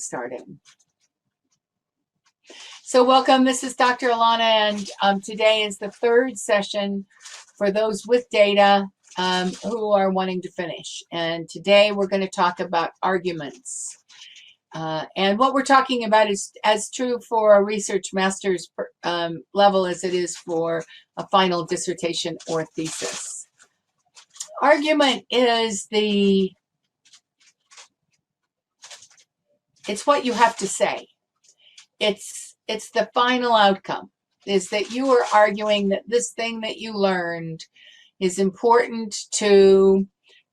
started. So welcome, this is Dr. Alana, and today is the third session for those with data who are wanting to finish. And today we're going to talk about arguments. And what we're talking about is as true for a research master's level as it is for a final dissertation or thesis. Argument is it's what you have to say. It's the final outcome, is that you are arguing that this thing that you learned is important to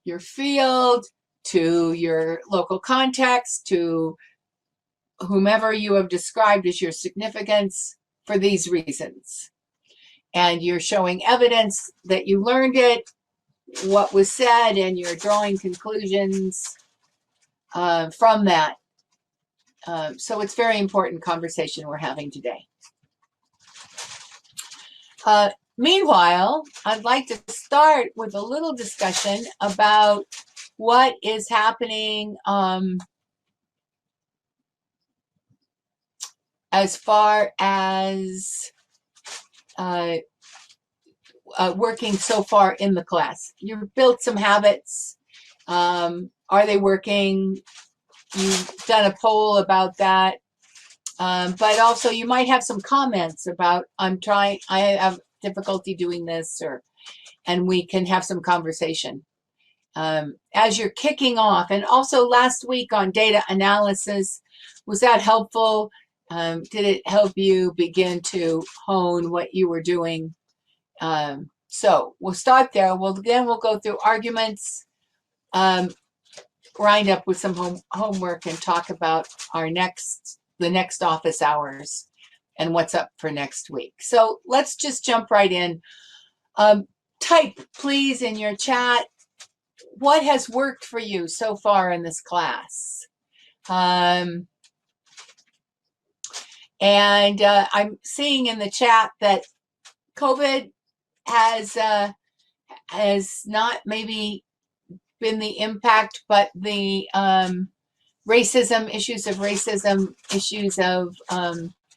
your field, to your local context, to whomever you have described as your significance for these reasons. And you're showing evidence that you learned it, what was said, and you're drawing conclusions from that. So it's very important conversation we're having today. Meanwhile, I'd like to start with a little discussion about what is happening as far as working so far in the class. You've built some habits. Are they working? You've done a poll about that, but also you might have some comments about, I have difficulty doing this, and we can have some conversation. As you're kicking off, and also last week on data analysis, was that helpful? Did it help you begin to hone what you were doing? So we'll start there. Then we'll go through arguments, grind up with some homework, and talk about the next office hours and what's up for next week. So let's just jump right in. Type, please, in your chat, what has worked for you so far in this class? And I'm seeing in the chat that COVID has not maybe been the impact, but the issues of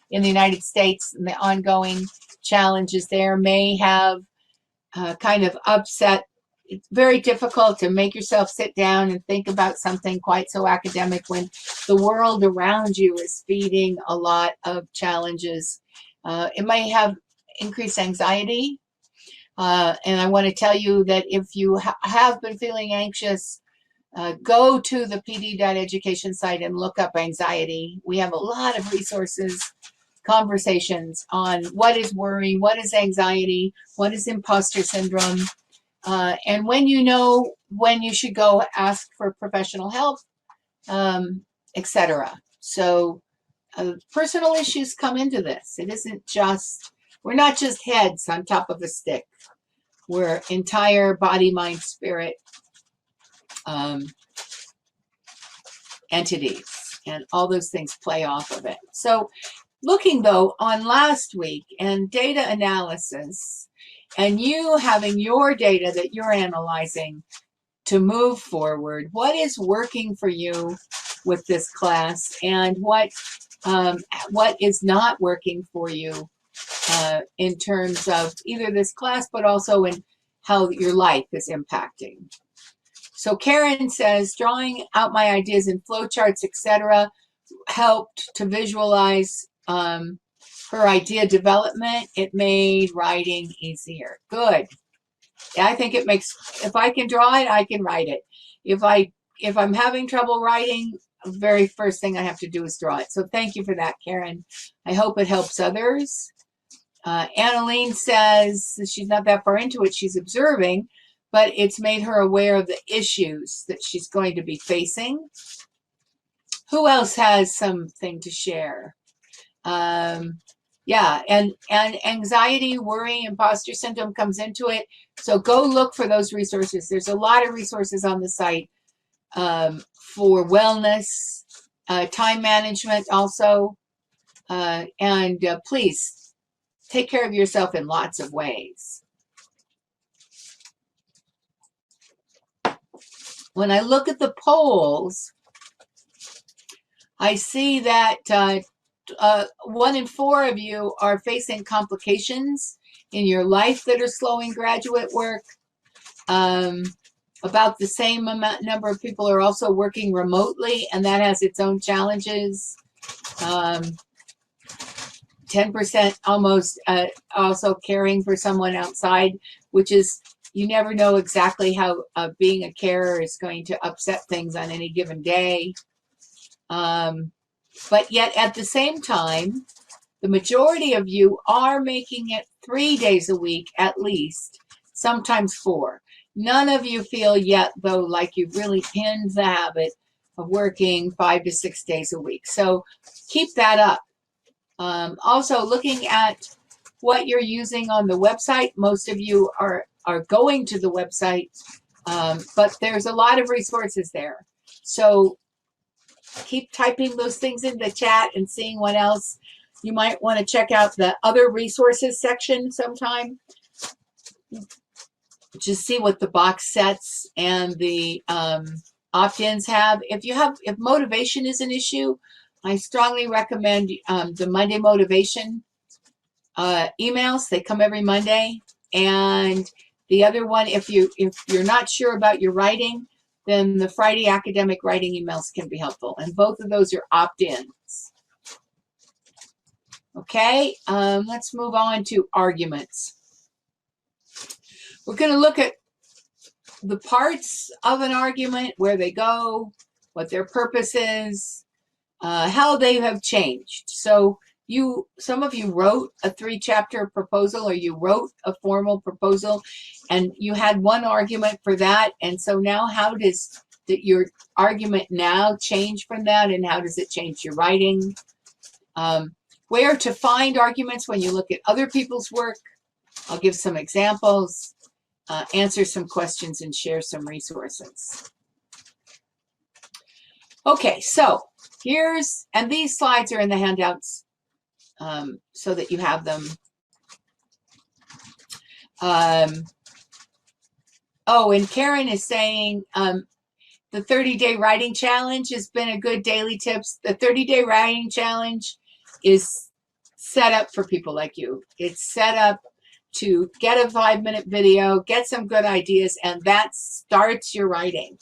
in the United States and the ongoing challenges there may have kind of upset. It's very difficult to make yourself sit down and think about something quite so academic when the world around you is feeding a lot of challenges. It may have increased anxiety. And I want to tell you that if you have been feeling anxious, go to the pd.education site and look up anxiety. We have a lot of resources, conversations on what is worry, what is anxiety, what is imposter syndrome, and when you know when you should go ask for professional help, etc. So personal issues come into this. It isn't just, we're not just heads on top of a stick. We're entire body, mind, spirit entities, and all those things play off of it. So looking though on last week and data analysis, and you having your data that you're analyzing to move forward, what is working for you with this class, and what is not working for you in terms of either this class, but also in how your life is impacting. So Karen says, drawing out my ideas in flowcharts, etc., helped to visualize her idea development. It made writing easier. Good. I think it makes, if I can draw it, I can write it. If I'm having trouble writing, the very first thing I have to do is draw it. So thank you for that, Karen. I hope it helps others. Annaline says she's not that far into it, she's observing, but it's made her aware of the issues that she's going to be facing. Who else has something to share? Yeah, and anxiety, worry, imposter syndrome comes into it. So go look for those resources. There's a lot of resources on the site for wellness, time management also, and please, take care of yourself in lots of ways. When I look at the polls, I see that 1 in 4 of you are facing complications in your life that are slowing graduate work. About the same number of people are also working remotely, and that has its own challenges. 10% almost also caring for someone outside, which is, you never know exactly how being a carer is going to upset things on any given day. But yet at the same time, the majority of you are making it 3 days a week at least, sometimes 4. None of you feel yet, though, like you've really pinned the habit of working 5 to 6 days a week. So keep that up. Also, looking at what you're using on the website. Most of you are going to the website, but there's a lot of resources there. So keep typing those things in the chat and seeing what else. You might want to check out the other resources section sometime. Just see what the box sets and the opt-ins have. If motivation is an issue, I strongly recommend the Monday motivation emails. They come every Monday. And the other one, if you're not sure about your writing, then the Friday academic writing emails can be helpful. And both of those are opt-ins. Okay, let's move on to arguments. We're going to look at the parts of an argument, where they go, what their purpose is, how they have changed. So some of you wrote a 3-chapter proposal, or you wrote a formal proposal, and you had one argument for that. And so now how does your argument now change from that, and how does it change your writing? Where to find arguments when you look at other people's work. I'll give some examples, answer some questions, and share some resources. Okay, so and these slides are in the handouts so that you have them. Oh, and Karen is saying the 30-day writing challenge has been a good daily tips. The 30-day writing challenge is set up for people like you. It's set up to get a 5-minute video, get some good ideas, and that starts your writing.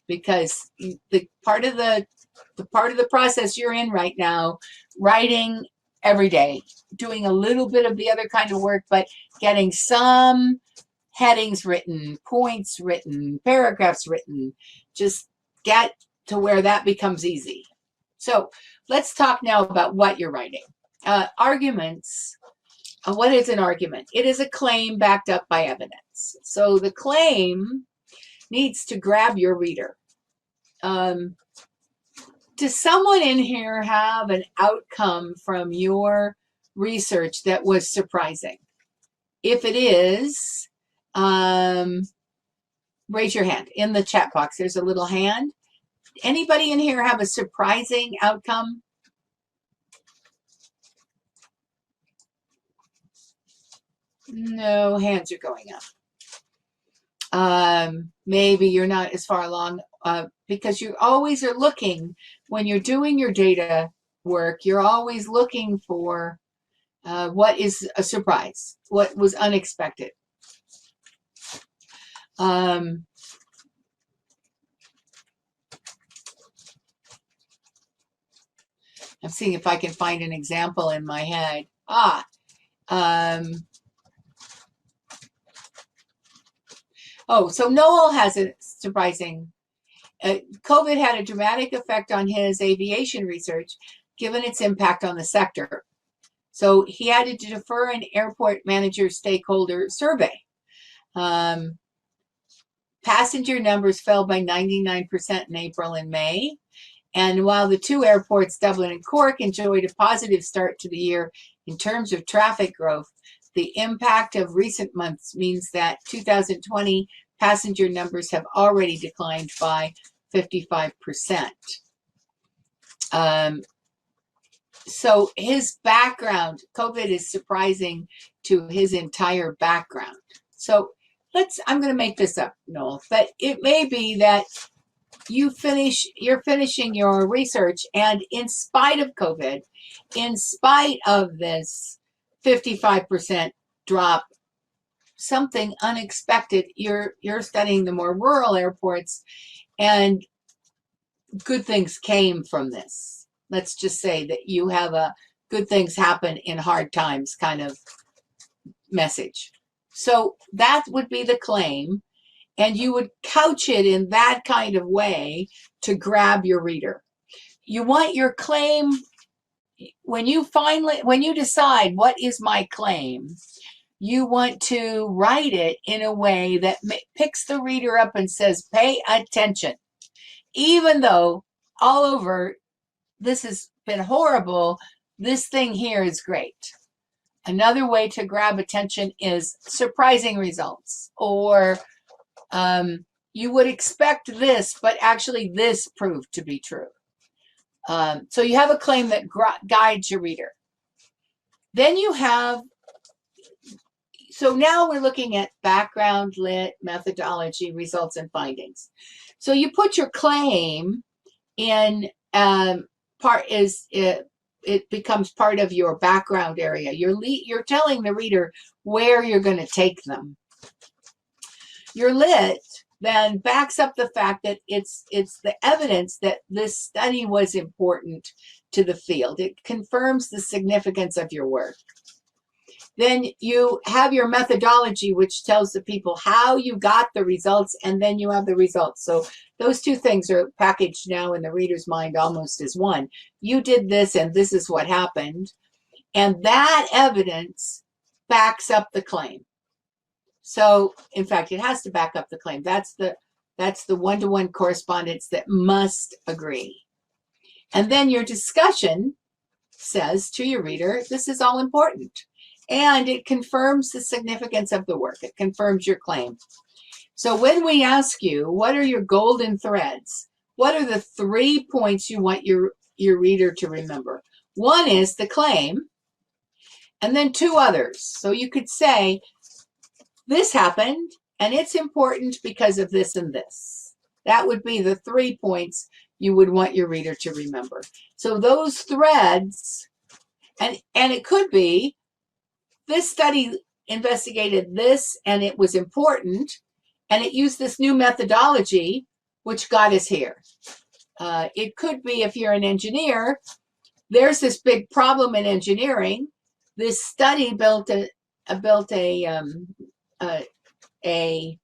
Because the part of the process you're in right now, writing every day, doing a little bit of the other kind of work, but getting some headings written, points written, paragraphs written, just get to where that becomes easy. So let's talk now about what you're writing. Arguments. What is an argument? It is a claim backed up by evidence. So the claim needs to grab your reader. Does someone in here have an outcome from your research that was surprising? If it is, raise your hand in the chat box. There's a little hand. Anybody in here have a surprising outcome? No hands are going up. Maybe you're not as far along because you always are looking, when you're doing your data work, you're always looking for what is a surprise, what was unexpected. I'm seeing if I can find an example in my head. So Noel has a surprising. COVID had a dramatic effect on his aviation research, given its impact on the sector. So he had to defer an airport manager stakeholder survey. Passenger numbers fell by 99% in April and May. And while the 2 airports, Dublin and Cork, enjoyed a positive start to the year in terms of traffic growth, the impact of recent months means that 2020 passenger numbers have already declined by 55%. So his background, COVID is surprising to his entire background. So I'm going to make this up, Noel, but it may be that you're finishing your research, and in spite of COVID, in spite of this 55% drop, something unexpected, you're studying the more rural airports, and good things came from this. Let's just say that you have a good things happen in hard times kind of message. So that would be the claim, and you would couch it in that kind of way to grab your reader. You want your claim, when you decide what is my claim, you want to write it in a way that picks the reader up and says, pay attention. Even though all over this has been horrible, this thing here is great. Another way to grab attention is surprising results, or you would expect this, but actually this proved to be true. So you have a claim that guides your reader. Then you have, so now we're looking at background, lit, methodology, results, and findings. So you put your claim in it becomes part of your background area. You're telling the reader where you're going to take them. Your lit then backs up the fact that it's the evidence that this study was important to the field. It confirms the significance of your work. Then you have your methodology, which tells the people how you got the results, and then you have the results. So those two things are packaged now in the reader's mind almost as one. You did this, and this is what happened. And that evidence backs up the claim. So, in fact, it has to back up the claim. That's the one-to-one correspondence that must agree. And then your discussion says to your reader, this is all important. And it confirms the significance of the work. It confirms your claim. So when we ask you, what are your golden threads? What are the 3 points you want your reader to remember? One is the claim, and then 2 others. So you could say, this happened, and it's important because of this and this. That would be the 3 points you would want your reader to remember. So those threads, and it could be, this study investigated this, and it was important, and it used this new methodology, which got us here. It could be, if you're an engineer, there's this big problem in engineering. This study built out a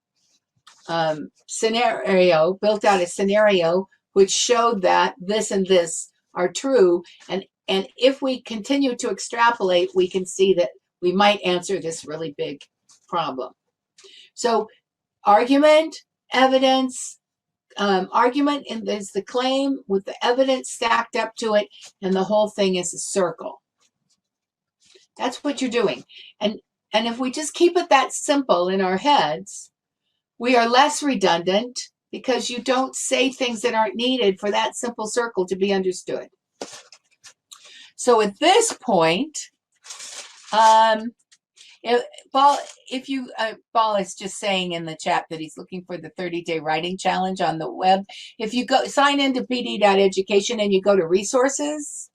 scenario which showed that this and this are true, and if we continue to extrapolate, we can see that we might answer this really big problem. So argument, evidence, argument is the claim with the evidence stacked up to it, and the whole thing is a circle. That's what you're doing. And if we just keep it that simple in our heads, we are less redundant, because you don't say things that aren't needed for that simple circle to be understood. So at this point, Paul is just saying in the chat that he's looking for the 30-day writing challenge on the web. If you go sign into pd.education and you go to resources,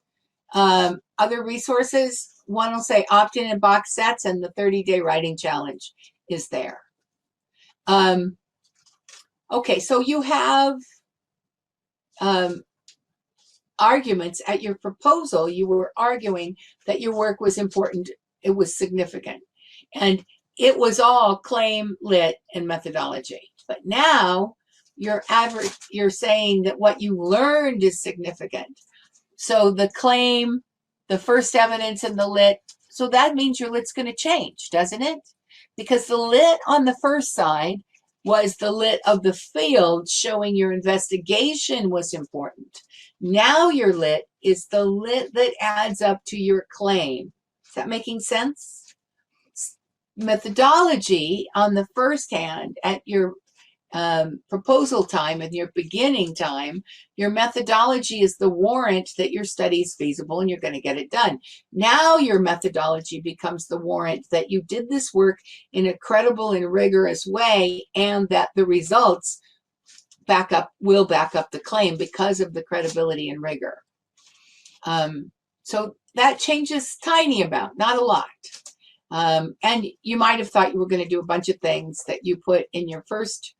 other resources, one will say opt-in and box sets, and the 30-day writing challenge is there. Okay, so you have arguments at your proposal. You were arguing that your work was important, it was significant, and it was all claim, lit, and methodology. But now you're saying that what you learned is significant. So the claim, the first evidence, and the lit, so that means your lit's going to change, doesn't it? Because the lit on the first side was the lit of the field, showing your investigation was important. Now your lit is the lit that adds up to your claim. Is that making sense? Methodology on the first hand, at your proposal time and your beginning time, your methodology is the warrant that your study is feasible and you're going to get it done. Now your methodology becomes the warrant that you did this work in a credible and rigorous way, and that the results will back up the claim because of the credibility and rigor. So that changes tiny amount, not a lot. And you might have thought you were going to do a bunch of things that you put in your first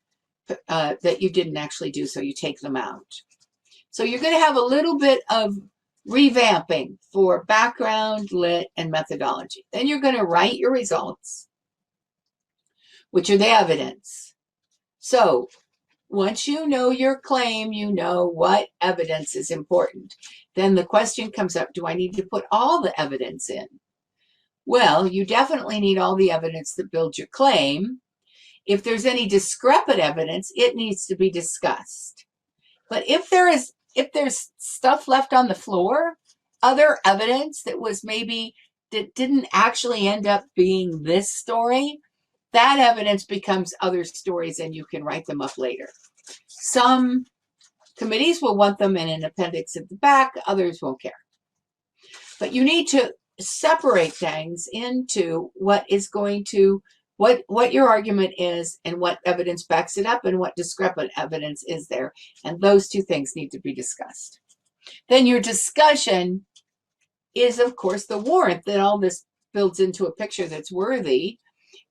that you didn't actually do, so you take them out. So you're going to have a little bit of revamping for background, lit, and methodology. Then you're going to write your results, which are the evidence. So once you know your claim, you know what evidence is important. Then the question comes up, do I need to put all the evidence in? Well, you definitely need all the evidence that builds your claim. If there's any discrepant evidence, it needs to be discussed. But if there's stuff left on the floor, other evidence that was maybe that didn't actually end up being this story, that evidence becomes other stories and you can write them up later. Some committees will want them in an appendix at the back, others won't care. But you need to separate things into what your argument is and what evidence backs it up and what discrepant evidence is there. And those two things need to be discussed. Then your discussion is, of course, the warrant that all this builds into a picture that's worthy.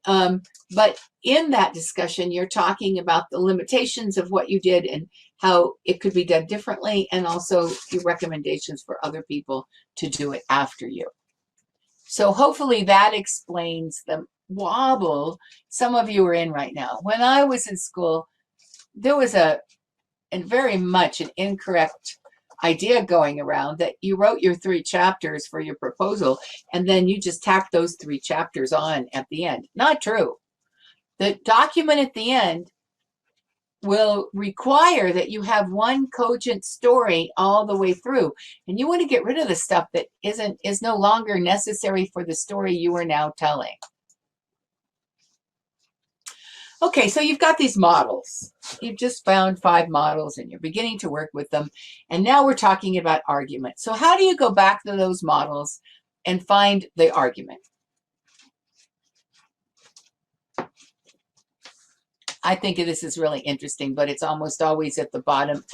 But in that discussion, you're talking about the limitations of what you did and how it could be done differently, and also your recommendations for other people to do it after you. So hopefully that explains the wobble some of you are in right now. When I was in school, there was very much an incorrect idea going around that you wrote your 3 chapters for your proposal and then you just tacked those 3 chapters on at the end. Not true. The document at the end will require that you have one cogent story all the way through, and you want to get rid of the stuff that is no longer necessary for the story you are now telling. Okay, so you've got these models. You've just found 5 models and you're beginning to work with them. And now we're talking about argument. So how do you go back to those models and find the argument? I think this is really interesting, but it's almost always at the bottom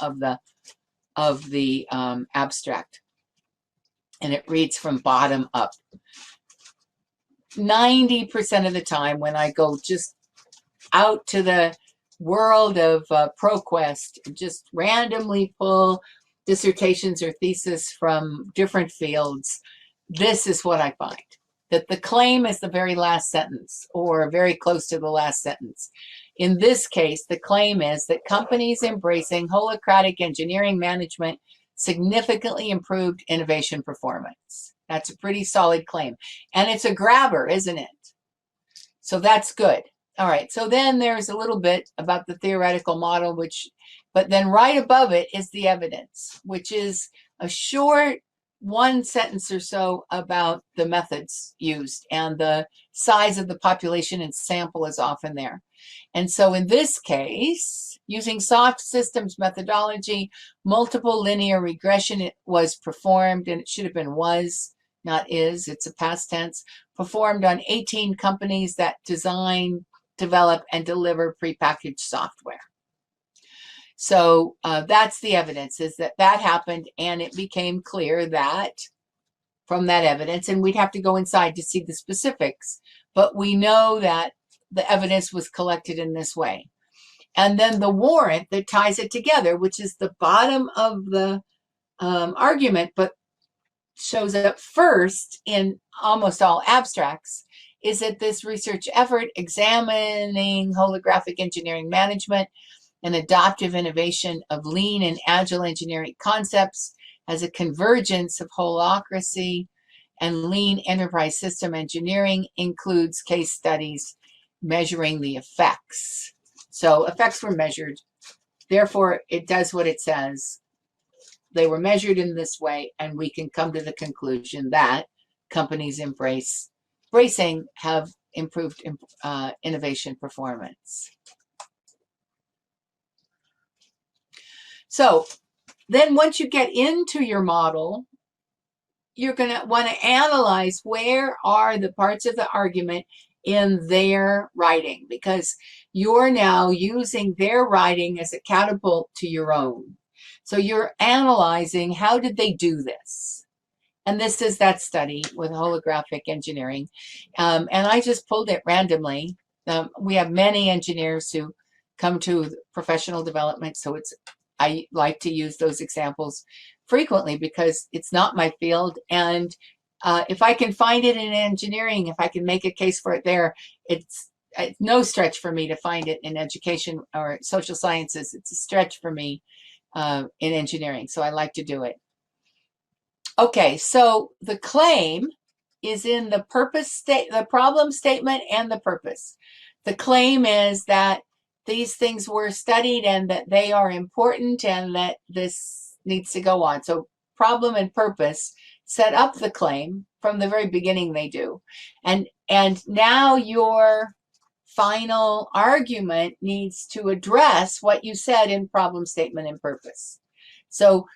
of the abstract. And it reads from bottom up. 90% of the time when I go just out to the world of ProQuest, just randomly pull dissertations or theses from different fields, this is what I find. That the claim is the very last sentence or very close to the last sentence. In this case, the claim is that companies embracing holacratic engineering management significantly improved innovation performance. That's a pretty solid claim. And it's a grabber, isn't it? So that's good. All right, so then there's a little bit about the theoretical model, but then right above it is the evidence, which is a short 1 sentence or so about the methods used, and the size of the population and sample is often there. And so in this case, using soft systems methodology, multiple linear regression was performed, and it should have been was, not is, it's a past tense, performed on 18 companies that design, develop, and deliver prepackaged software. So that's the evidence, is that happened, and it became clear that from that evidence, and we'd have to go inside to see the specifics, but we know that the evidence was collected in this way. And then the warrant that ties it together, which is the bottom of the argument, but shows up first in almost all abstracts, is that this research effort examining holographic engineering management and adaptive innovation of lean and agile engineering concepts as a convergence of holacracy and lean enterprise system engineering includes case studies measuring the effects. So effects were measured. Therefore, it does what it says. They were measured in this way, and we can come to the conclusion that companies embracing have improved innovation performance. So then once you get into your model, you're going to want to analyze where are the parts of the argument in their writing, because you're now using their writing as a catapult to your own. So you're analyzing, how did they do this? And this is that study with holographic engineering. And I just pulled it randomly. We have many engineers who come to professional development, so I like to use those examples frequently because it's not my field. And if I can find it in engineering, if I can make a case for it there, it's no stretch for me to find it in education or social sciences. It's a stretch for me in engineering, so I like to do it. Okay, so the claim is in the the problem statement and the purpose. The claim is that these things were studied and that they are important and that this needs to go on. So problem and purpose set up the claim from the very beginning. They do. And now your final argument needs to address what you said in problem statement and purpose. So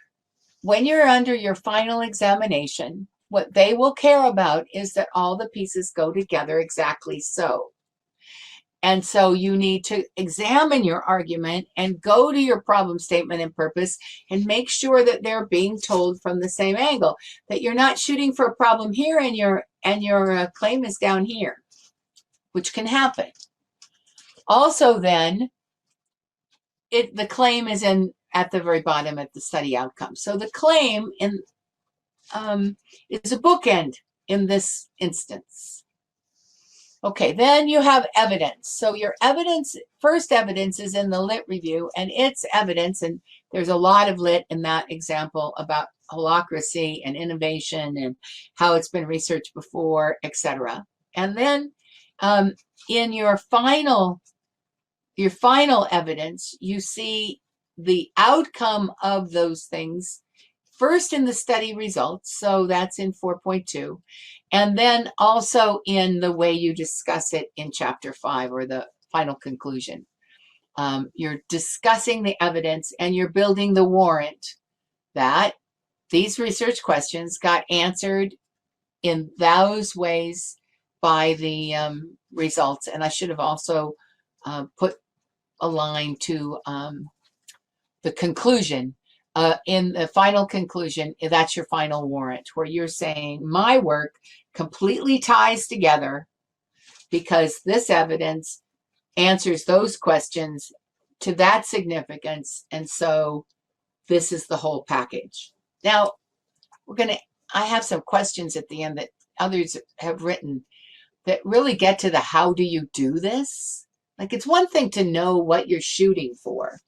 when you're under your final examination, what they will care about is that all the pieces go together exactly so. And so you need to examine your argument and go to your problem statement and purpose and make sure that they're being told from the same angle, that you're not shooting for a problem here and your claim is down here, which can happen. Also then, the claim is at the very bottom at the study outcome. So the claim is a bookend in this instance. Okay, then you have evidence. So your first evidence is in the lit review, and it's evidence, and there's a lot of lit in that example about holacracy and innovation and how it's been researched before, etc. And then in your final evidence, you see the outcome of those things first in the study results, so that's in 4.2, and then also in the way you discuss it in chapter 5, or the final conclusion. You're discussing the evidence and you're building the warrant that these research questions got answered in those ways by the results. And I should have also put a line to the conclusion. In the final conclusion, that's your final warrant, where you're saying my work completely ties together because this evidence answers those questions to that significance, and so this is the whole package. Now, I have some questions at the end that others have written that really get to the how do you do this? Like, it's one thing to know what you're shooting for,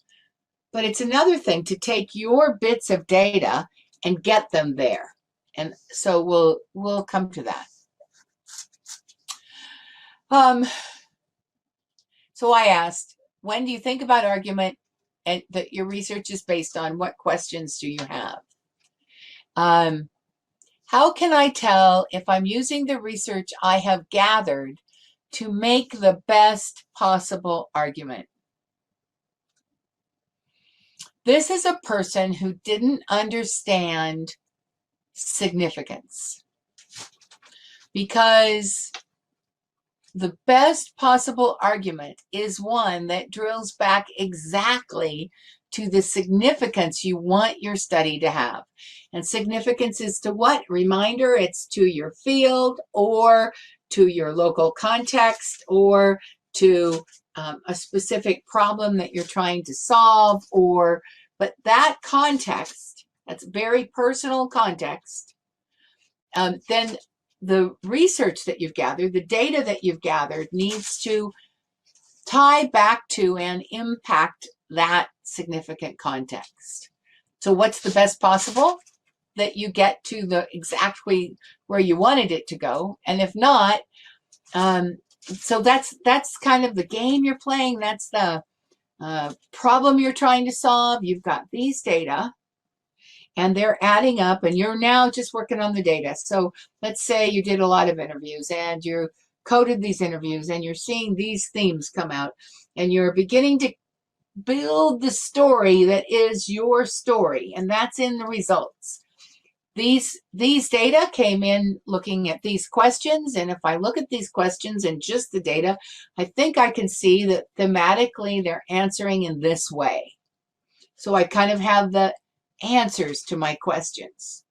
but it's another thing to take your bits of data and get them there. And so we'll come to that. So I asked, when do you think about argument and that your research is based on? What questions do you have? How can I tell if I'm using the research I have gathered to make the best possible argument? This is a person who didn't understand significance, because the best possible argument is one that drills back exactly to the significance you want your study to have. And significance is to what? Reminder, it's to your field or to your local context or to a specific problem that you're trying to solve, but that context, that's very personal context, then the research that you've gathered, the data that you've gathered, needs to tie back to and impact that significant context. So what's the best possible? That you get to the exactly where you wanted it to go. And if not, so that's kind of the game you're playing. That's the problem you're trying to solve. You've got these data, and they're adding up, and you're now just working on the data. So let's say you did a lot of interviews, and you coded these interviews, and you're seeing these themes come out, and you're beginning to build the story that is your story, and that's in the results. these data came in looking at these questions, and if I look at these questions and just the data, I think I can see that thematically they're answering in this way. So I kind of have the answers to my questions.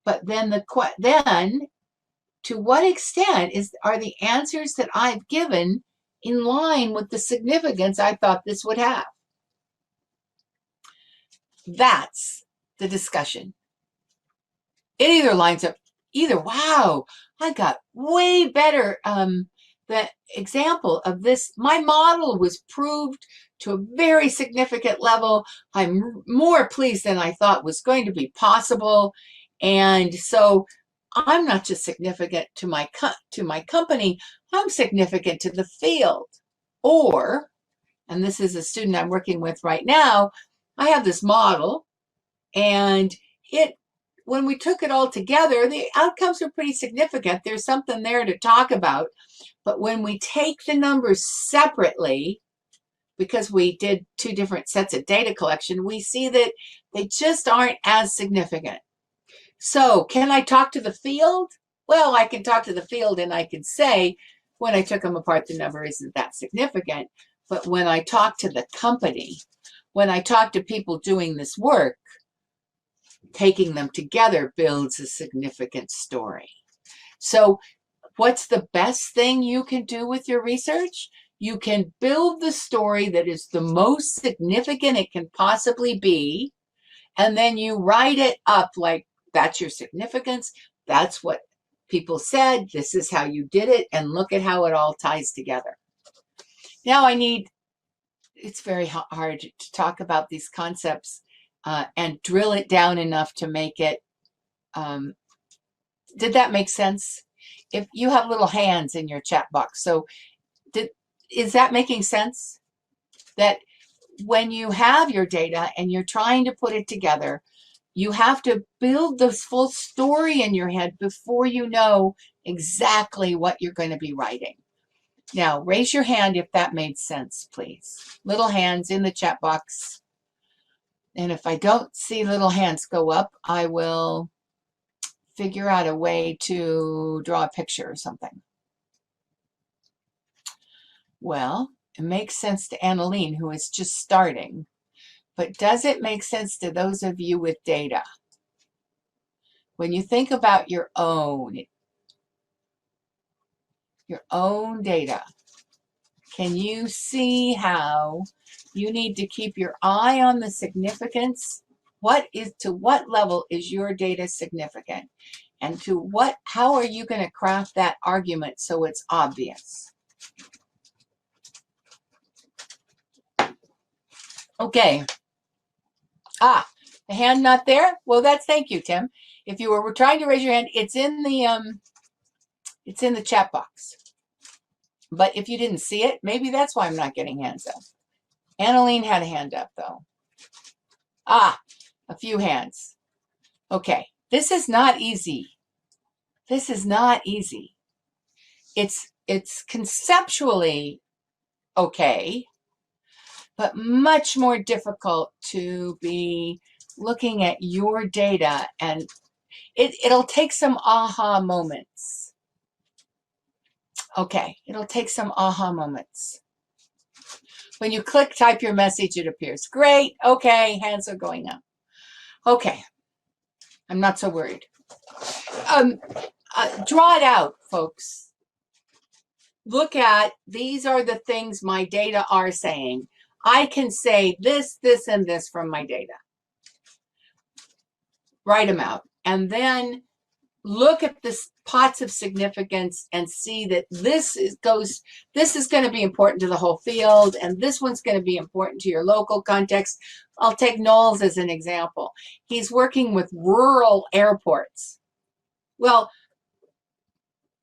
But then to what extent are the answers that I've given in line with the significance I thought this would have? That's the discussion. It either lines up, wow, I got way better. The example of this, my model was proved to a very significant level. I'm more pleased than I thought was going to be possible. And so I'm not just significant to my company, I'm significant to the field. Or, and this is a student I'm working with right now, I have this model, and when we took it all together, the outcomes were pretty significant. There's something there to talk about. But when we take the numbers separately, because we did 2 different sets of data collection, we see that they just aren't as significant. So can I talk to the field? Well, I can talk to the field and I can say, when I took them apart, the number isn't that significant. But when I talk to the company, when I talk to people doing this work, taking them together builds a significant story. So what's the best thing you can do with your research? You can build the story that is the most significant it can possibly be, and then you write it up like that's your significance. That's what people said. This is how you did it, and look at how it all ties together. Now it's very hard to talk about these concepts and drill it down enough to make it, did that make sense? If you have little hands in your chat box, so is that making sense? That when you have your data and you're trying to put it together, you have to build this full story in your head before you know exactly what you're going to be writing. Now, raise your hand if that made sense, please. Little hands in the chat box. And if I don't see little hands go up, I will figure out a way to draw a picture or something. Well, it makes sense to Annaline, who is just starting. But does it make sense to those of you with data? When you think about your own data, can you see how you need to keep your eye on the significance? To what level is your data significant? And how are you going to craft that argument so it's obvious? Okay. The hand not there? Well, thank you, Tim. If you were trying to raise your hand, it's in the chat box. But if you didn't see it, maybe that's why I'm not getting hands up. Annaline had a hand up, though. A few hands. Okay, this is not easy. This is not easy. It's conceptually okay, but much more difficult to be looking at your data, and it'll take some aha moments. Okay, it'll take some aha moments. When you click type your message, it appears. Great, okay, hands are going up. Okay, I'm not so worried. Draw it out, folks. Look at, these are the things my data are saying. I can say this, this, and this from my data. Write them out. And then look at the pots of significance and see that this is going to be important to the whole field, and this one's going to be important to your local context. I'll take Knowles as an example. He's working with rural airports. Well,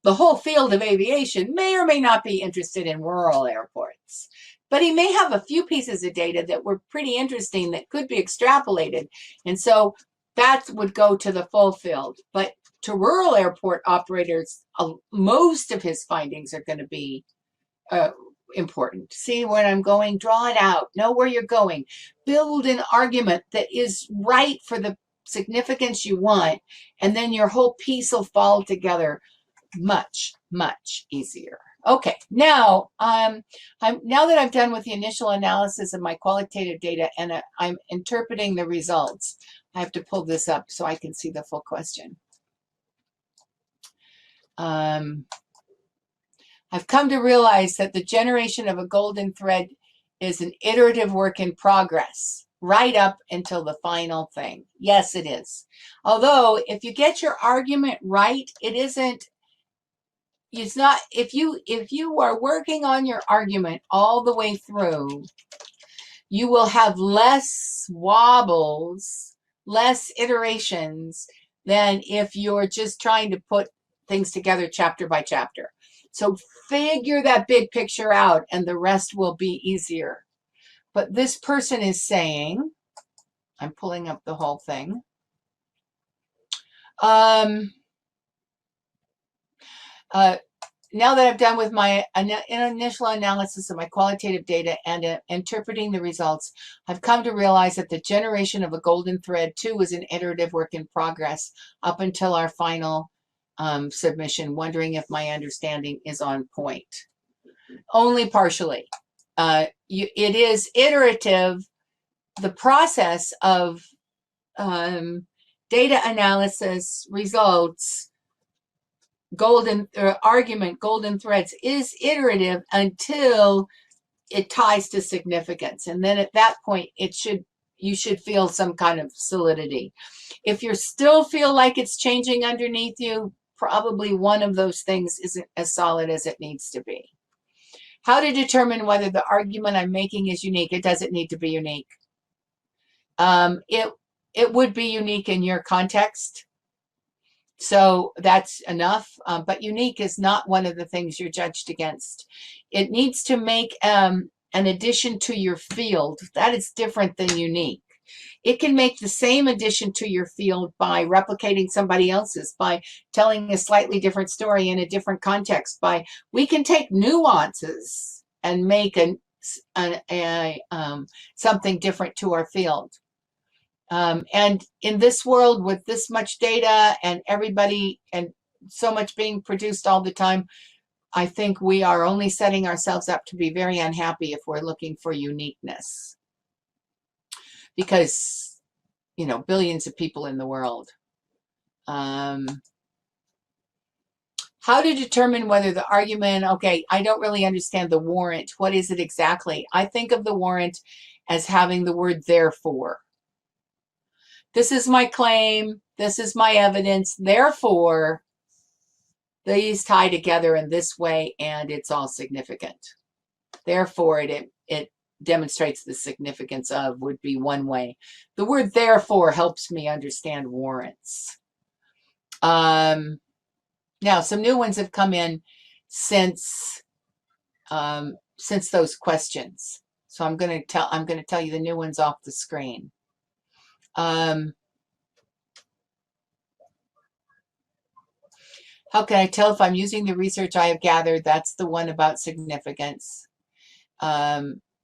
the whole field of aviation may or may not be interested in rural airports, but he may have a few pieces of data that were pretty interesting that could be extrapolated. And so that would go to the full field. But to rural airport operators, most of his findings are going to be important. See where I'm going? Draw it out. Know where you're going. Build an argument that is right for the significance you want, and then your whole piece will fall together much, much easier. Okay, now now that I've done with the initial analysis of my qualitative data and I'm interpreting the results, I have to pull this up so I can see the full question. I've come to realize that the generation of a golden thread is an iterative work in progress, right up until the final thing. Yes, it is. Although, if you get your argument right, it's not, if you are working on your argument all the way through, you will have less wobbles, less iterations than if you're just trying to put things together chapter by chapter. So figure that big picture out and the rest will be easier. But this person is saying, I'm pulling up the whole thing. Now that I've done with my initial analysis of my qualitative data and interpreting the results, I've come to realize that the generation of a golden thread too was an iterative work in progress up until our final submission, wondering if my understanding is on point. Only partially. It is iterative. The process of data analysis results, golden threads is iterative until it ties to significance, and then at that point you should feel some kind of solidity. If you still feel like it's changing underneath you, probably one of those things isn't as solid as it needs to be. How to determine whether the argument I'm making is unique? It doesn't need to be unique. It would be unique in your context. So that's enough, but unique is not one of the things you're judged against. It needs to make an addition to your field. That is different than unique. It can make the same addition to your field by replicating somebody else's, by telling a slightly different story in a different context. We can take nuances and make something different to our field. And in this world with this much data and everybody and so much being produced all the time, I think we are only setting ourselves up to be very unhappy if we're looking for uniqueness. Because, billions of people in the world. How to determine whether the argument, okay, I don't really understand the warrant. What is it exactly? I think of the warrant as having the word therefore. This is my claim. This is my evidence. Therefore, these tie together in this way, and it's all significant. Therefore, it demonstrates the significance of would be one way. The word therefore helps me understand warrants. Now, some new ones have come in since those questions. So I'm going to tell you the new ones off the screen. How can I tell if I'm using the research I have gathered? That's the one about significance.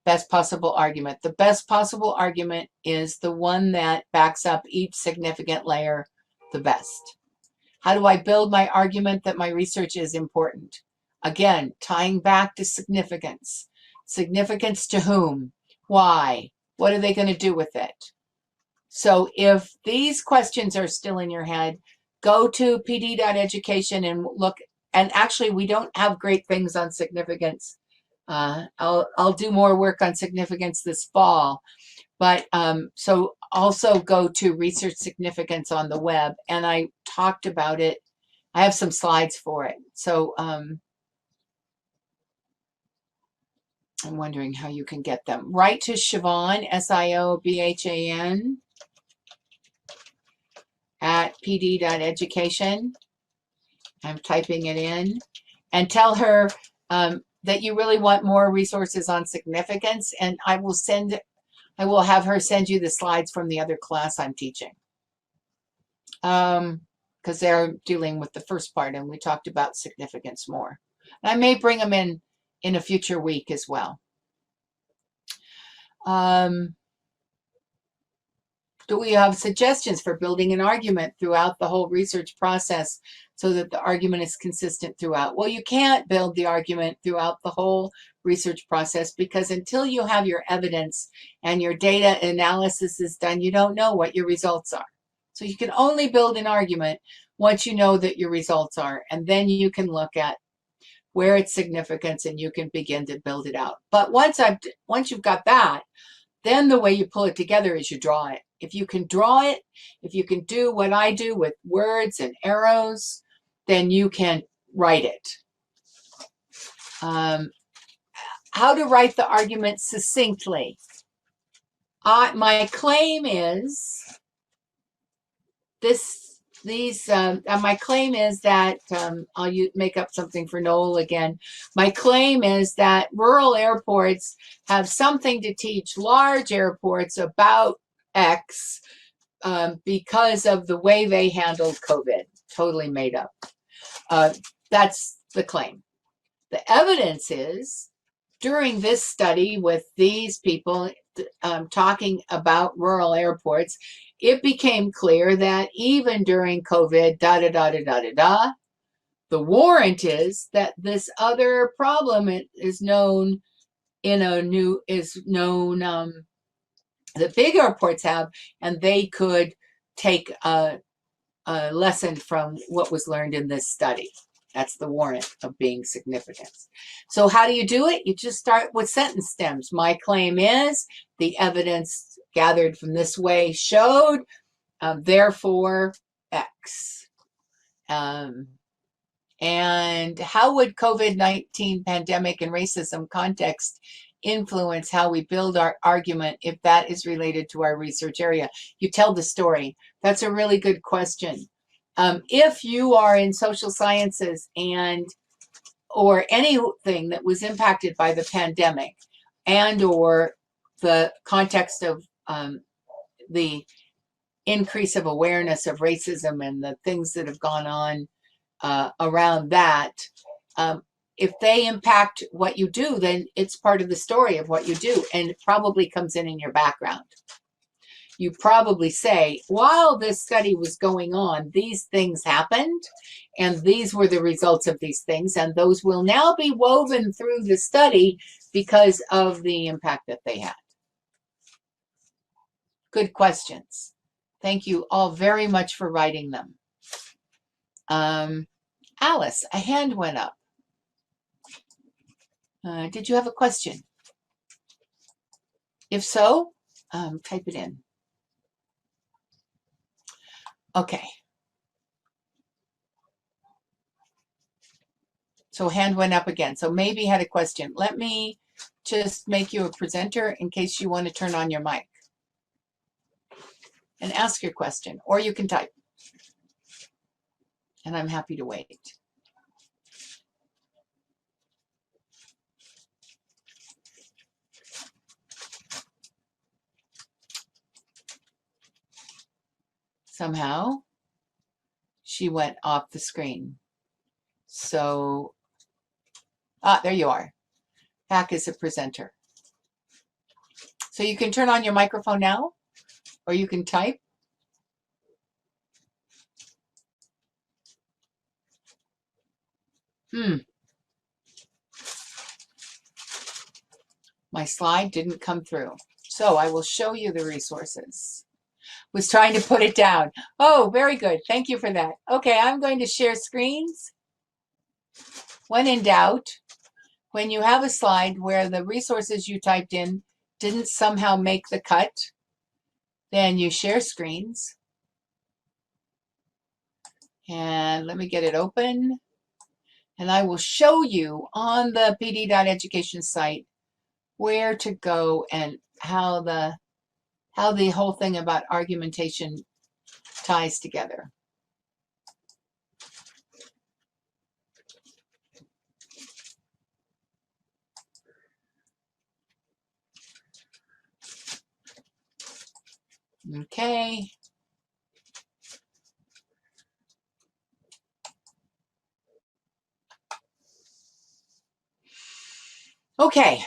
Best possible argument. The best possible argument is the one that backs up each significant layer the best. How do I build my argument that my research is important? Again, tying back to significance. Significance to whom? Why? What are they going to do with it? So if these questions are still in your head, go to pd.education and look. And actually, we don't have great things on significance. I'll do more work on significance this fall. But so also go to research significance on the web. And I talked about it. I have some slides for it. So I'm wondering how you can get them. Write to Siobhan, SIOBHAN, at pd.education. I'm typing it in. And tell her that you really want more resources on significance. And I will have her send you the slides from the other class I'm teaching. Because they're dealing with the first part and we talked about significance more. And I may bring them in a future week as well. Do we have suggestions for building an argument throughout the whole research process so that the argument is consistent throughout? Well, you can't build the argument throughout the whole research process because until you have your evidence and your data analysis is done, you don't know what your results are. So you can only build an argument once you know that your results are, and then you can look at where its significance and you can begin to build it out. But once you've got that, then the way you pull it together is you draw it. If you can draw it, if you can do what I do with words and arrows, then you can write it. How to write the argument succinctly. My claim is my claim is that, I'll make up something for Noel again. My claim is that rural airports have something to teach large airports about X because of the way they handled COVID. Totally made up. That's the claim. The evidence is, during this study with these people talking about rural airports, it became clear that even during COVID, the warrant is that this other problem is known that big airports have, and they could take a lesson from what was learned in this study. That's the warrant of being significant. So how do you do it? You just start with sentence stems. My claim is the evidence gathered from this way showed, therefore X. And how would COVID-19 pandemic and racism context influence how we build our argument if that is related to our research area? You tell the story. That's a really good question. If you are in social sciences or anything that was impacted by the pandemic or the context of the increase of awareness of racism and the things that have gone on around that, if they impact what you do, then it's part of the story of what you do, and it probably comes in your background. You probably say, while this study was going on, these things happened, and these were the results of these things, and those will now be woven through the study because of the impact that they had. Good questions. Thank you all very much for writing them. Alice, a hand went up. Did you have a question? If so, type it in. Okay. So hand went up again. So maybe had a question. Let me just make you a presenter in case you want to turn on your mic and ask your question, or you can type. And I'm happy to wait. Somehow she went off the screen. So, there you are. Hack is a presenter. So you can turn on your microphone now, or you can type. My slide didn't come through. So I will show you the resources. Was trying to put it down. Oh, very good. Thank you for that. Okay, I'm going to share screens. When in doubt, when you have a slide where the resources you typed in didn't somehow make the cut, then you share screens. And let me get it open. And I will show you on the pd.education site where to go and how the whole thing about argumentation ties together. Okay. Okay.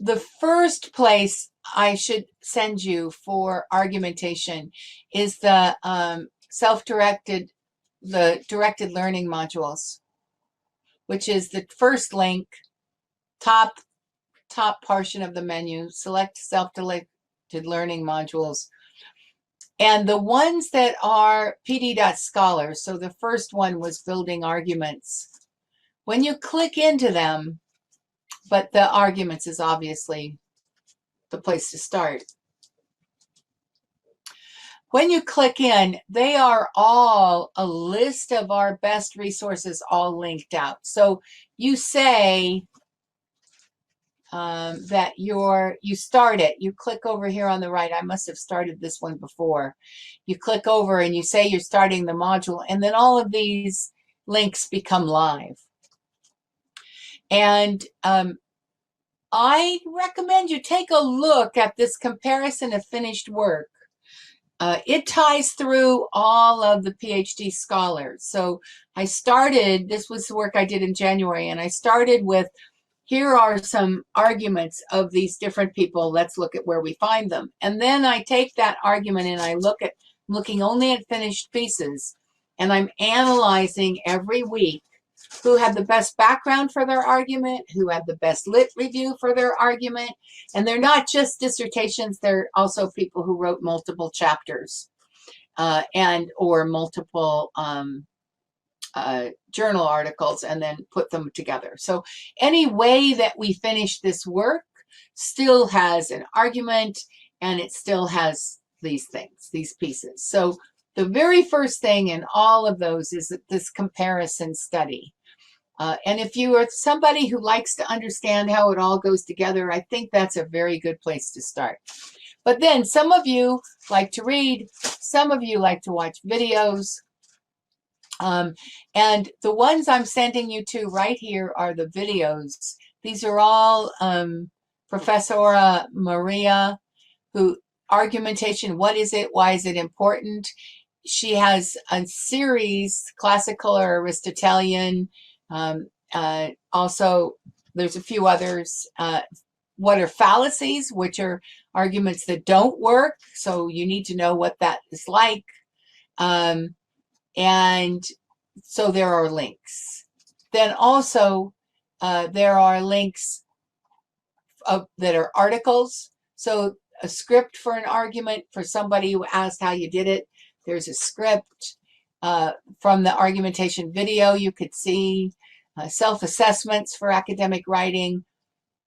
The first place I should send you for argumentation is the directed learning modules, which is the first link, top portion of the menu, select self-directed learning modules. And the ones that are PD.Scholar, so the first one was building arguments. When you click into them, but the arguments is obviously the place to start. When you click in, they are all a list of our best resources all linked out. So you say that you start it. You click over here on the right. I must have started this one before. You click over and you say you're starting the module, and then all of these links become live. And I recommend you take a look at this comparison of finished work. It ties through all of the PhD scholars. So I started, this was the work I did in January, and I started with, here are some arguments of these different people. Let's look at where we find them. And then I take that argument and I looking only at finished pieces, and I'm analyzing every week who had the best background for their argument, who had the best lit review for their argument. And they're not just dissertations, they're also people who wrote multiple chapters or multiple journal articles and then put them together. So any way that we finish this work still has an argument, and it still has these things, these pieces. So the very first thing in all of those is this comparison study. And if you are somebody who likes to understand how it all goes together, I think that's a very good place to start. But then some of you like to read, some of you like to watch videos. And the ones I'm sending you to right here are the videos. These are all Professor Maria, who argumentation, what is it? Why is it important? She has a series, classical or Aristotelian. Also, there's a few others. What are fallacies, which are arguments that don't work. So you need to know what that is like. And so there are links. Then also there are links that are articles. So a script for an argument for somebody who asked how you did it. There's a script. From the argumentation video, you could see self-assessments for academic writing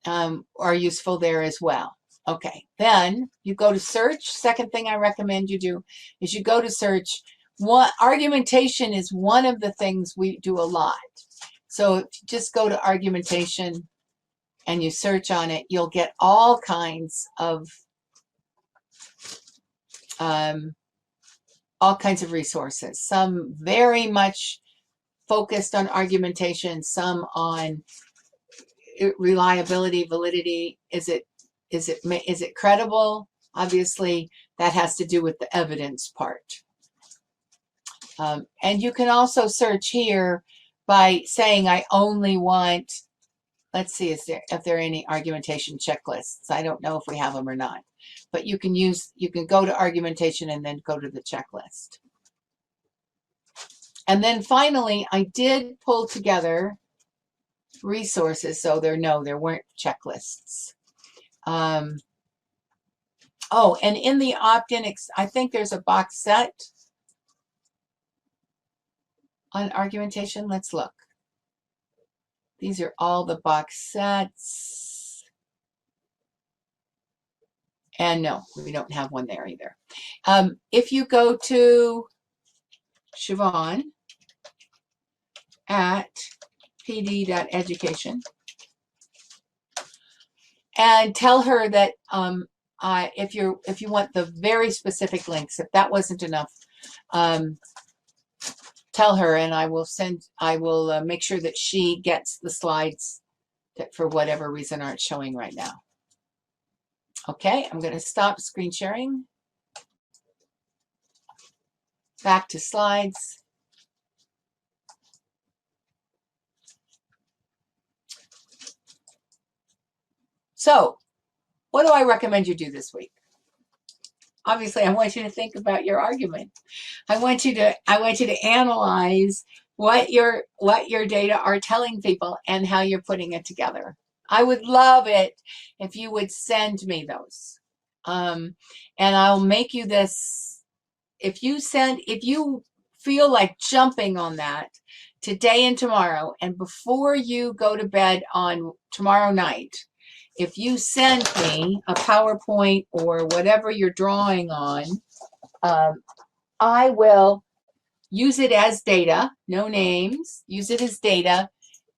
are useful there as well. Okay, then you go to search. Second thing I recommend you do is you go to search. Argumentation is one of the things we do a lot. So if you just go to argumentation and you search on it, you'll get all kinds of resources. Some very much focused on argumentation, some on reliability, validity. Is it credible? Obviously, that has to do with the evidence part. And you can also search here by saying, I only want, let's see if there are any argumentation checklists. I don't know if we have them or not, but you can go to argumentation and then go to the checklist. And then finally, I did pull together resources, so there weren't checklists. Oh, and in the opt-in, I think there's a box set on argumentation. Let's look. These are all the box sets. And no, we don't have one there either. If you go to Siobhan at pd.education and tell her that if you want the very specific links, if that wasn't enough, tell her, and I will make sure that she gets the slides that for whatever reason aren't showing right now. Okay, I'm going to stop screen sharing. Back to slides. So what do I recommend you do this week? Obviously, I want you to think about your argument. I want you to analyze what your data are telling people and how you're putting it together. I would love it if you would send me those. And I'll make you this. If you feel like jumping on that today and tomorrow, and before you go to bed on tomorrow night, if you send me a PowerPoint or whatever you're drawing on, I will use it as data, no names, use it as data,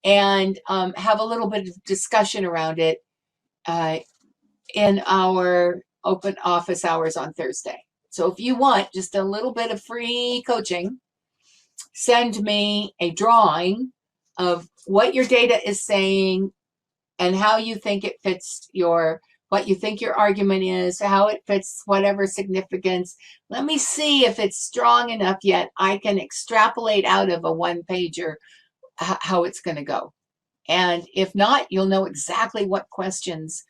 and have a little bit of discussion around it in our open office hours on Thursday. So if you want just a little bit of free coaching, send me a drawing of what your data is saying and how you think it fits what you think your argument is, how it fits whatever significance. Let me see if it's strong enough yet. I can extrapolate out of a one-pager how it's going to go. And if not, you'll know exactly what questions,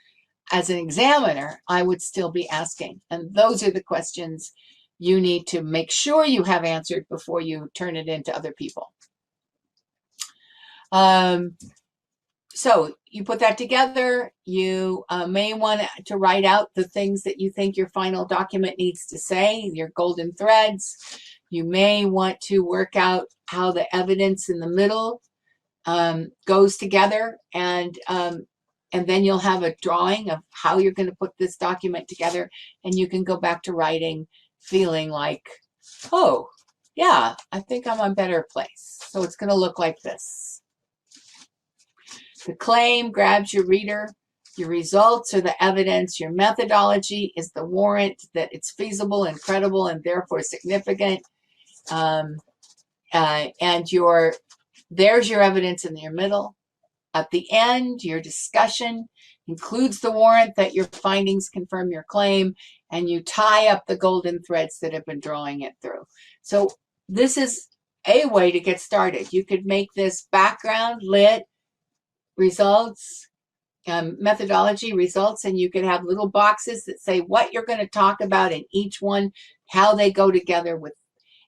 as an examiner, I would still be asking. And those are the questions you need to make sure you have answered before you turn it into other people. So you put that together. You may want to write out the things that you think your final document needs to say, your golden threads. You may want to work out how the evidence in the middle goes together, and then you'll have a drawing of how you're going to put this document together, and you can go back to writing feeling like, oh, yeah, I think I'm on a better place. So it's going to look like this. The claim grabs your reader. Your results are the evidence. Your methodology is the warrant that it's feasible and credible and therefore significant. And there's your evidence in your middle. At the end, your discussion includes the warrant that your findings confirm your claim, and you tie up the golden threads that have been drawing it through. So this is a way to get started. You could make this background, lit, results, methodology, results, and you could have little boxes that say what you're going to talk about in each one, how they go together with,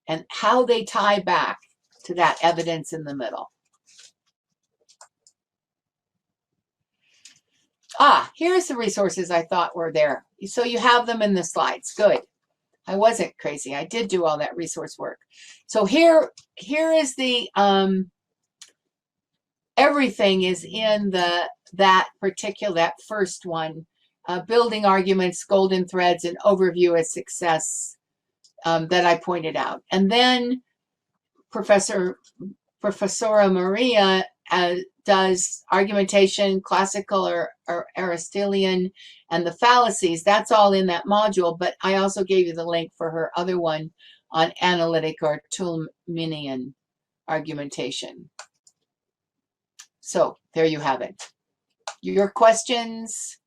and how they tie back to that evidence in the middle. Here's the resources I thought were there. So you have them in the slides. Good. I wasn't crazy. I did do all that resource work. So here is the everything is in that first one, building arguments, golden threads, and overview of success that I pointed out. And then Professora Maria does argumentation, classical or Aristotelian, and the fallacies. That's all in that module, but I also gave you the link for her other one on analytic or Tolminian argumentation. So there you have it. Your questions.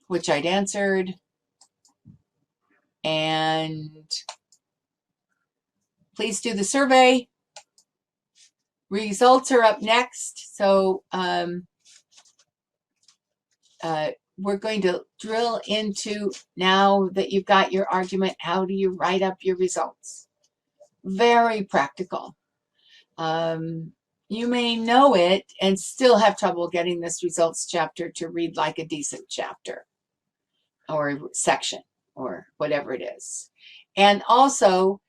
Which I'd answered. And please do the survey. Results are up next. So we're going to drill into, now that you've got your argument, how do you write up your results? Very practical. You may know it and still have trouble getting this results chapter to read like a decent chapter or section or whatever it is. And also,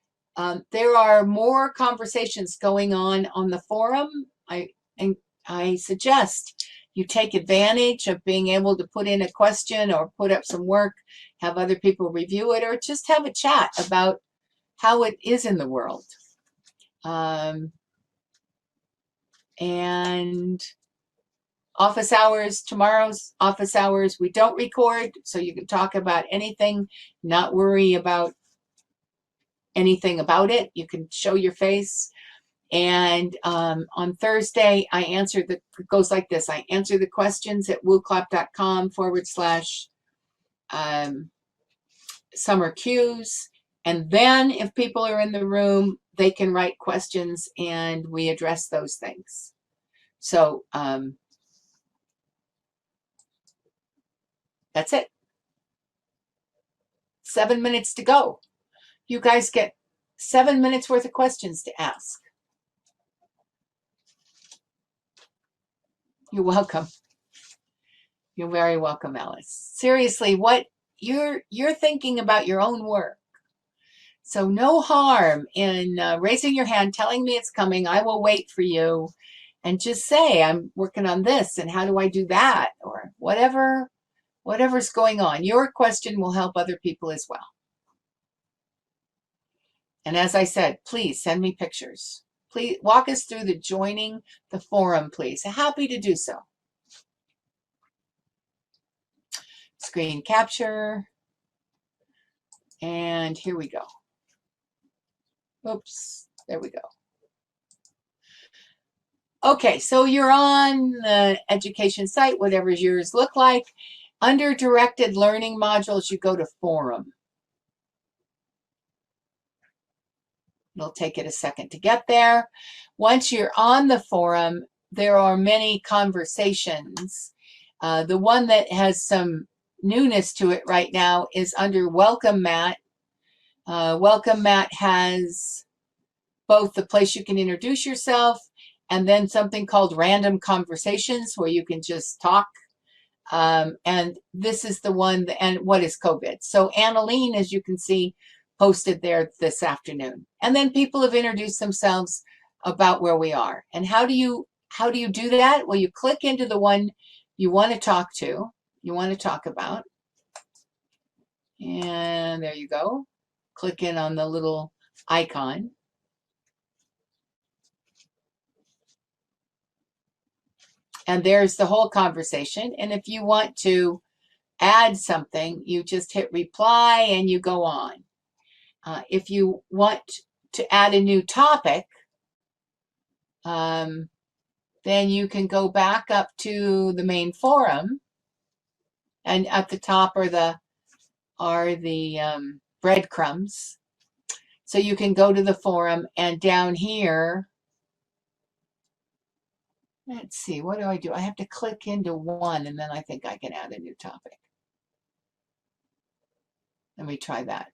there are more conversations going on the forum. I suggest you take advantage of being able to put in a question or put up some work, have other people review it, or just have a chat about how it is in the world. And office hours, tomorrow's office hours, we don't record, so you can talk about anything, not worry about anything about it. You can show your face. And on Thursday, it goes like this. I answer the questions at wooclap.com/summer cues. And then if people are in the room, they can write questions and we address those things. So that's it. 7 minutes to go. You guys get 7 minutes worth of questions to ask. You're welcome. You're very welcome, Alice. Seriously, what you're thinking about your own work. So no harm in raising your hand, telling me it's coming. I will wait for you, and just say, I'm working on this, and how do I do that, or whatever's going on. Your question will help other people as well. And as I said, please send me pictures. Please walk us through the joining the forum, please. Happy to do so. Screen capture. And here we go. Oops, there we go. Okay, so you're on the education site, whatever yours look like. Under directed learning modules, you go to forum. It'll take it a second to get there. Once you're on the forum, there are many conversations. The one that has some newness to it right now is under Welcome Mat. Welcome Mat has both the place you can introduce yourself and then something called random conversations where you can just talk. And this is the one, and what is COVID? So Annalene, as you can see, posted there this afternoon. And then people have introduced themselves about where we are. And how do you do that? Well, you click into the one you want to talk to, you want to talk about. And there you go. Click in on the little icon. And there's the whole conversation. And if you want to add something, you just hit reply and you go on. If you want to add a new topic, then you can go back up to the main forum, and at the top are the breadcrumbs. So you can go to the forum, and down here, let's see, what do? I have to click into one, and then I think I can add a new topic. Let me try that.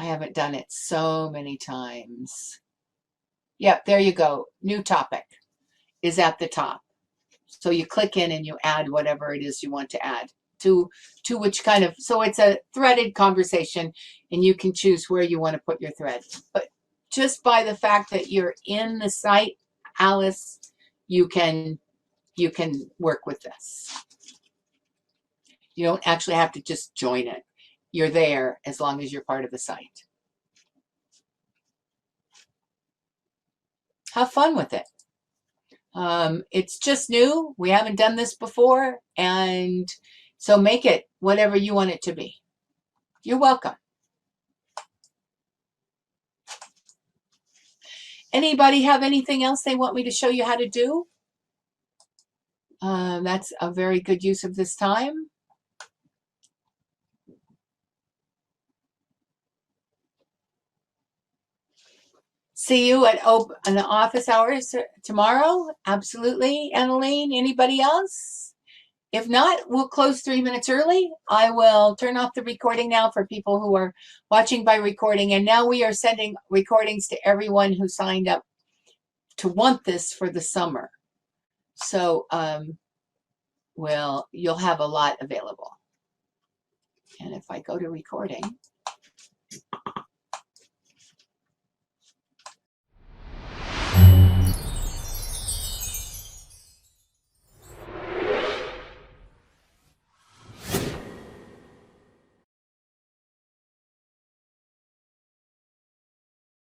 I haven't done it so many times. Yep, there you go. New topic is at the top. So you click in and you add whatever it is you want to add to which kind of, so it's a threaded conversation and you can choose where you want to put your thread. But just by the fact that you're in the site, Alice, you can work with this. You don't actually have to just join it. You're there as long as you're part of the site. Have fun with it. It's just new. We haven't done this before. And so make it whatever you want it to be. You're welcome. Anybody have anything else they want me to show you how to do? That's a very good use of this time. See you at the office hours tomorrow. Absolutely, Annalene. Anybody else? If not, we'll close 3 minutes early. I will turn off the recording now for people who are watching by recording. And now we are sending recordings to everyone who signed up to want this for the summer. So you'll have a lot available. And if I go to recording,